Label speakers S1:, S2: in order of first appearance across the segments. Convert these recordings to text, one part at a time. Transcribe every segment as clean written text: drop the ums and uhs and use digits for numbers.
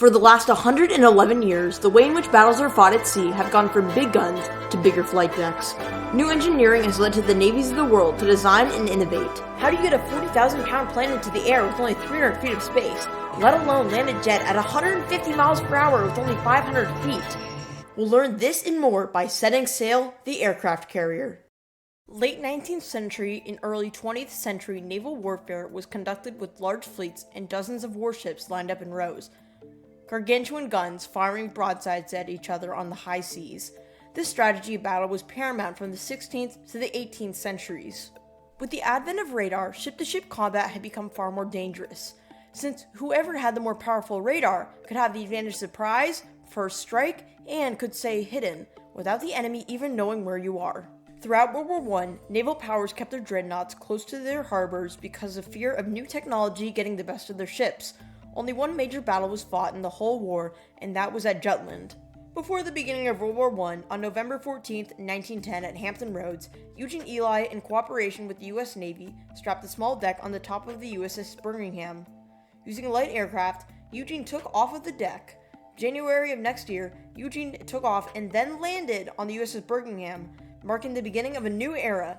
S1: For the last 111 years, the way in which battles are fought at sea have gone from big guns to bigger flight decks. New engineering has led to the navies of the world to design and innovate. How do you get a 40,000-pound plane into the air with only 300 feet of space, let alone land a jet at 150 miles per hour with only 500 feet? We'll learn this and more by Setting Sail, the aircraft carrier. Late 19th century and early 20th century naval warfare was conducted with large fleets and dozens of warships lined up in rows. Gargantuan guns firing broadsides at each other on the high seas. This strategy of battle was paramount from the 16th to the 18th centuries. With the advent of radar, ship-to-ship combat had become far more dangerous, since whoever had the more powerful radar could have the advantage surprise, first strike, and could stay hidden, without the enemy even knowing where you are. Throughout World War I, naval powers kept their dreadnoughts close to their harbors because of fear of new technology getting the best of their ships. Only one major battle was fought in the whole war, and that was at Jutland. Before the beginning of World War I, on November 14, 1910 at Hampton Roads, Eugene Ely, in cooperation with the U.S. Navy, strapped a small deck on the top of the USS Birmingham. Using a light aircraft, Eugene took off of the deck. January of next year, Eugene took off and then landed on the USS Birmingham, marking the beginning of a new era.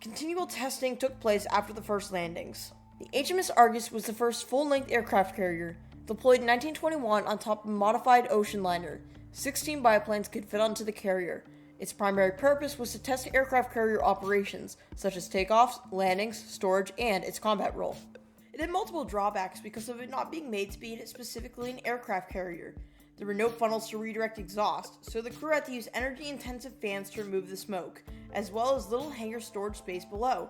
S1: Continual testing took place after the first landings. The HMS Argus was the first full-length aircraft carrier, deployed in 1921 on top of a modified ocean liner. 16 biplanes could fit onto the carrier. Its primary purpose was to test aircraft carrier operations, such as takeoffs, landings, storage, and its combat role. It had multiple drawbacks because of it not being made to be specifically an aircraft carrier. There were no funnels to redirect exhaust, so the crew had to use energy-intensive fans to remove the smoke, as well as little hangar storage space below.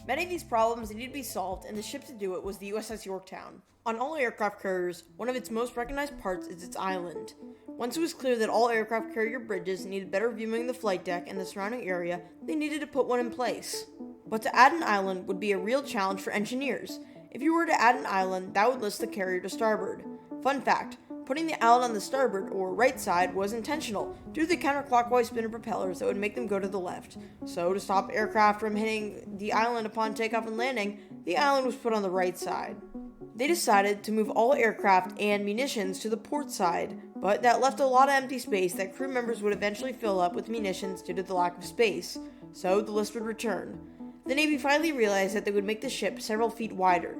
S1: Many of these problems needed to be solved, and the ship to do it was the USS Yorktown. On all aircraft carriers, one of its most recognized parts is its island. Once it was clear that all aircraft carrier bridges needed better viewing of the flight deck and the surrounding area, they needed to put one in place. But to add an island would be a real challenge for engineers. If you were to add an island, that would list the carrier to starboard. Fun fact, putting the island on the starboard or right side was intentional due to the counterclockwise spin of propellers that would make them go to the left. So to stop aircraft from hitting the island upon takeoff and landing, the island was put on the right side. They decided to move all aircraft and munitions to the port side, but that left a lot of empty space that crew members would eventually fill up with munitions due to the lack of space, so the list would return. The Navy finally realized that they would make the ship several feet wider.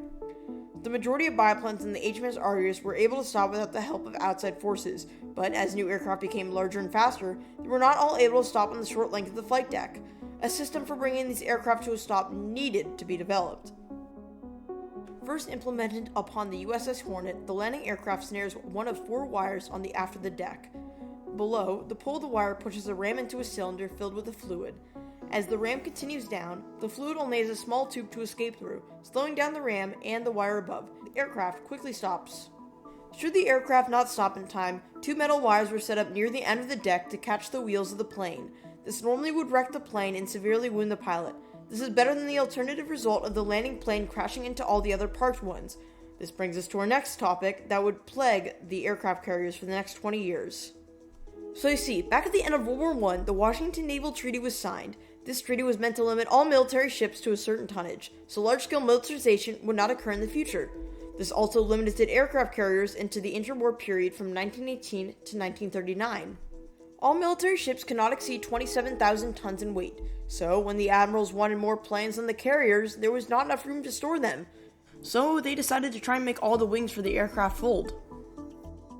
S1: The majority of biplanes in the HMS Argus were able to stop without the help of outside forces, but as new aircraft became larger and faster, they were not all able to stop on the short length of the flight deck. A system for bringing these aircraft to a stop needed to be developed. First implemented upon the USS Hornet, the landing aircraft snares one of 4 wires on the aft of the deck. Below, the pull of the wire pushes a ram into a cylinder filled with a fluid. As the ram continues down, the fluid only has a small tube to escape through, slowing down the ram and the wire above. The aircraft quickly stops. Should the aircraft not stop in time, 2 metal wires were set up near the end of the deck to catch the wheels of the plane. This normally would wreck the plane and severely wound the pilot. This is better than the alternative result of the landing plane crashing into all the other parked ones. This brings us to our next topic that would plague the aircraft carriers for the next 20 years. So you see, back at the end of World War I, the Washington Naval Treaty was signed. This treaty was meant to limit all military ships to a certain tonnage, so large-scale militarization would not occur in the future. This also limited aircraft carriers into the interwar period from 1918 to 1939. All military ships could not exceed 27,000 tons in weight, so when the admirals wanted more planes than the carriers, there was not enough room to store them. So they decided to try and make all the wings for the aircraft fold.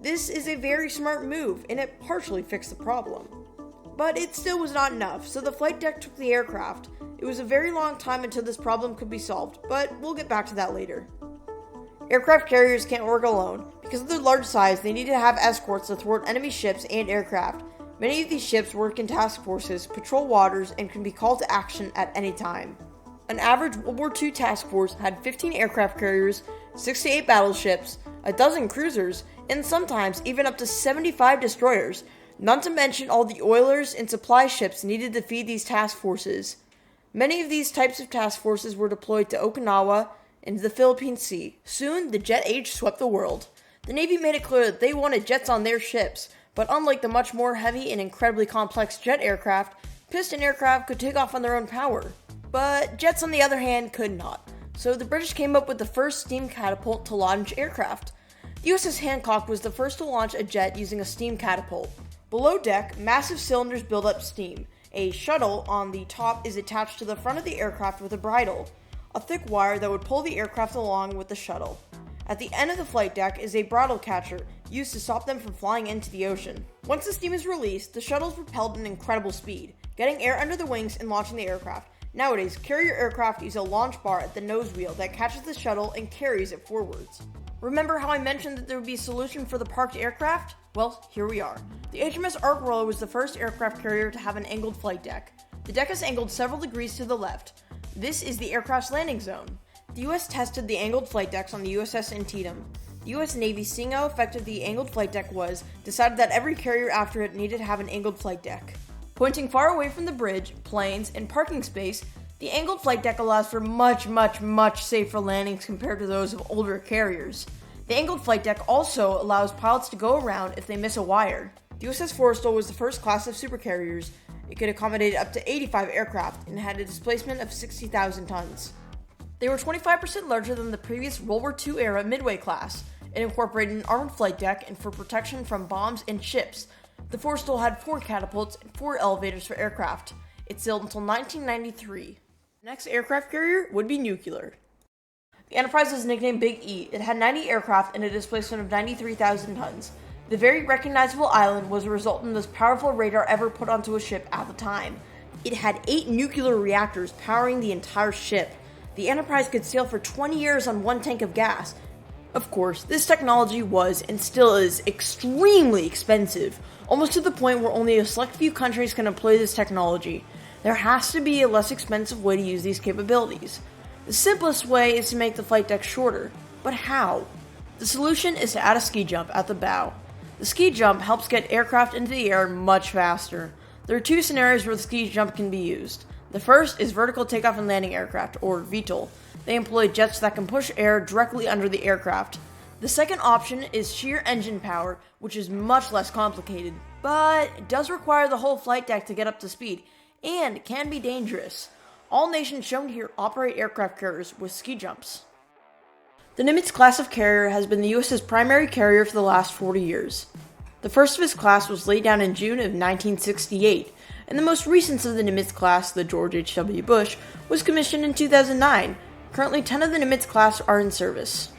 S1: This is a very smart move, and it partially fixed the problem. But it still was not enough, so the flight deck took the aircraft. It was a very long time until this problem could be solved, but we'll get back to that later. Aircraft carriers can't work alone. Because of their large size, they needed to have escorts to thwart enemy ships and aircraft. Many of these ships work in task forces, patrol waters, and can be called to action at any time. An average World War II task force had 15 aircraft carriers, 6 to 8 battleships, a dozen cruisers, and sometimes even up to 75 destroyers, not to mention all the oilers and supply ships needed to feed these task forces. Many of these types of task forces were deployed to Okinawa and the Philippine Sea. Soon, the jet age swept the world. The Navy made it clear that they wanted jets on their ships, but unlike the much more heavy and incredibly complex jet aircraft, piston aircraft could take off on their own power. But jets, on the other hand, could not. So the British came up with the first steam catapult to launch aircraft. The USS Hancock was the first to launch a jet using a steam catapult. Below deck, massive cylinders build up steam. A shuttle on the top is attached to the front of the aircraft with a bridle, a thick wire that would pull the aircraft along with the shuttle. At the end of the flight deck is a bridle catcher used to stop them from flying into the ocean. Once the steam is released, the shuttle is propelled at an incredible speed, getting air under the wings and launching the aircraft. Nowadays, carrier aircraft use a launch bar at the nose wheel that catches the shuttle and carries it forwards. Remember how I mentioned that there would be a solution for the parked aircraft? Well, here we are. The HMS Ark Royal was the first aircraft carrier to have an angled flight deck. The deck is angled several degrees to the left. This is the aircraft's landing zone. The U.S. tested the angled flight decks on the USS Antietam. The U.S. Navy, seeing how effective the angled flight deck was, decided that every carrier after it needed to have an angled flight deck. Pointing far away from the bridge, planes, and parking space, the angled flight deck allows for much safer landings compared to those of older carriers. The angled flight deck also allows pilots to go around if they miss a wire. The USS Foristell was the first class of supercarriers. It could accommodate up to 85 aircraft and had a displacement of 60,000 tons. They were 25% larger than the previous World War II era Midway class. It incorporated an armored flight deck and for protection from bombs and ships. The Foristell had 4 catapults and 4 elevators for aircraft. It sailed until 1993. The next aircraft carrier would be nuclear. The Enterprise was nicknamed Big E. It had 90 aircraft and a displacement of 93,000 tons. The very recognizable island was a result of the most powerful radar ever put onto a ship at the time. It had 8 nuclear reactors powering the entire ship. The Enterprise could sail for 20 years on 1 tank of gas. Of course, this technology was and still is extremely expensive, almost to the point where only a select few countries can employ this technology. There has to be a less expensive way to use these capabilities. The simplest way is to make the flight deck shorter, but how? The solution is to add a ski jump at the bow. The ski jump helps get aircraft into the air much faster. There are 2 scenarios where the ski jump can be used. The first is vertical takeoff and landing aircraft, or VTOL. They employ jets that can push air directly under the aircraft. The second option is sheer engine power, which is much less complicated, but it does require the whole flight deck to get up to speed, and can be dangerous. All nations shown here operate aircraft carriers with ski jumps. The Nimitz class of carrier has been the U.S.'s primary carrier for the last 40 years. The first of its class was laid down in June of 1968, and the most recent of the Nimitz class, the George H.W. Bush, was commissioned in 2009. Currently, 10 of the Nimitz class are in service.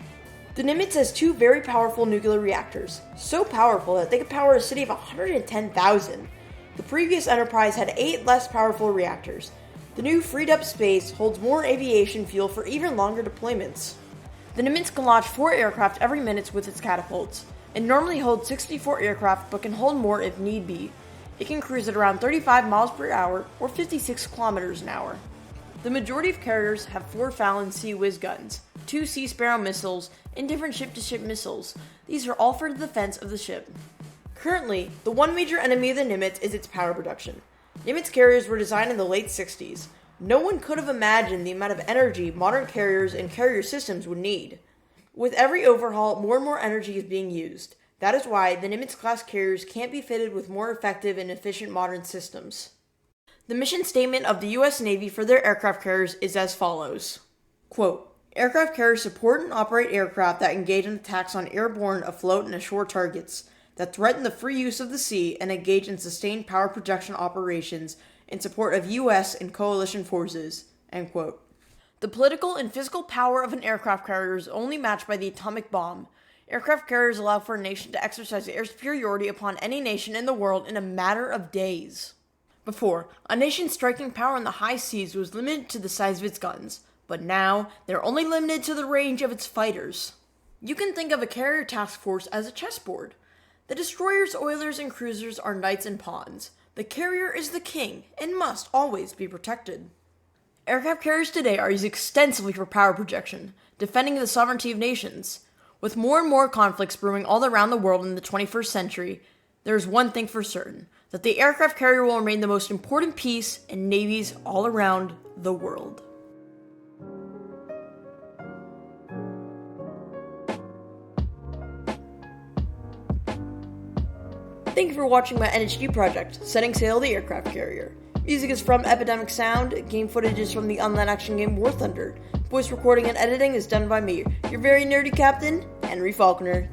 S1: The Nimitz has 2 very powerful nuclear reactors, so powerful that they could power a city of 110,000. The previous Enterprise had 8 less powerful reactors. The new freed-up space holds more aviation fuel for even longer deployments. The Nimitz can launch 4 aircraft every minute with its catapults. It normally holds 64 aircraft but can hold more if need be. It can cruise at around 35 miles per hour or 56 kilometers an hour. The majority of carriers have 4 Fallon Sea Whiz guns, 2 Sea Sparrow missiles, and different ship-to-ship missiles. These are all for the defense of the ship. Currently, the one major enemy of the Nimitz is its power production. Nimitz carriers were designed in the late 60s. No one could have imagined the amount of energy modern carriers and carrier systems would need. With every overhaul, more and more energy is being used. That is why the Nimitz-class carriers can't be fitted with more effective and efficient modern systems. The mission statement of the U.S. Navy for their aircraft carriers is as follows. Quote, aircraft carriers support and operate aircraft that engage in attacks on airborne, afloat, and ashore targets, that threaten the free use of the sea and engage in sustained power projection operations in support of U.S. and coalition forces. End quote. The political and physical power of an aircraft carrier is only matched by the atomic bomb. Aircraft carriers allow for a nation to exercise air superiority upon any nation in the world in a matter of days. Before, a nation's striking power in the high seas was limited to the size of its guns, but now they're only limited to the range of its fighters. You can think of a carrier task force as a chessboard. The destroyers, oilers, and cruisers are knights and pawns. The carrier is the king and must always be protected. Aircraft carriers today are used extensively for power projection, defending the sovereignty of nations. With more and more conflicts brewing all around the world in the 21st century, there is one thing for certain, that the aircraft carrier will remain the most important piece in navies all around the world. Thank you for watching my NHD project, Setting Sail the Aircraft Carrier. Music is from Epidemic Sound, game footage is from the online action game War Thunder. Voice recording and editing is done by me, your very nerdy captain, Henry Faulkner.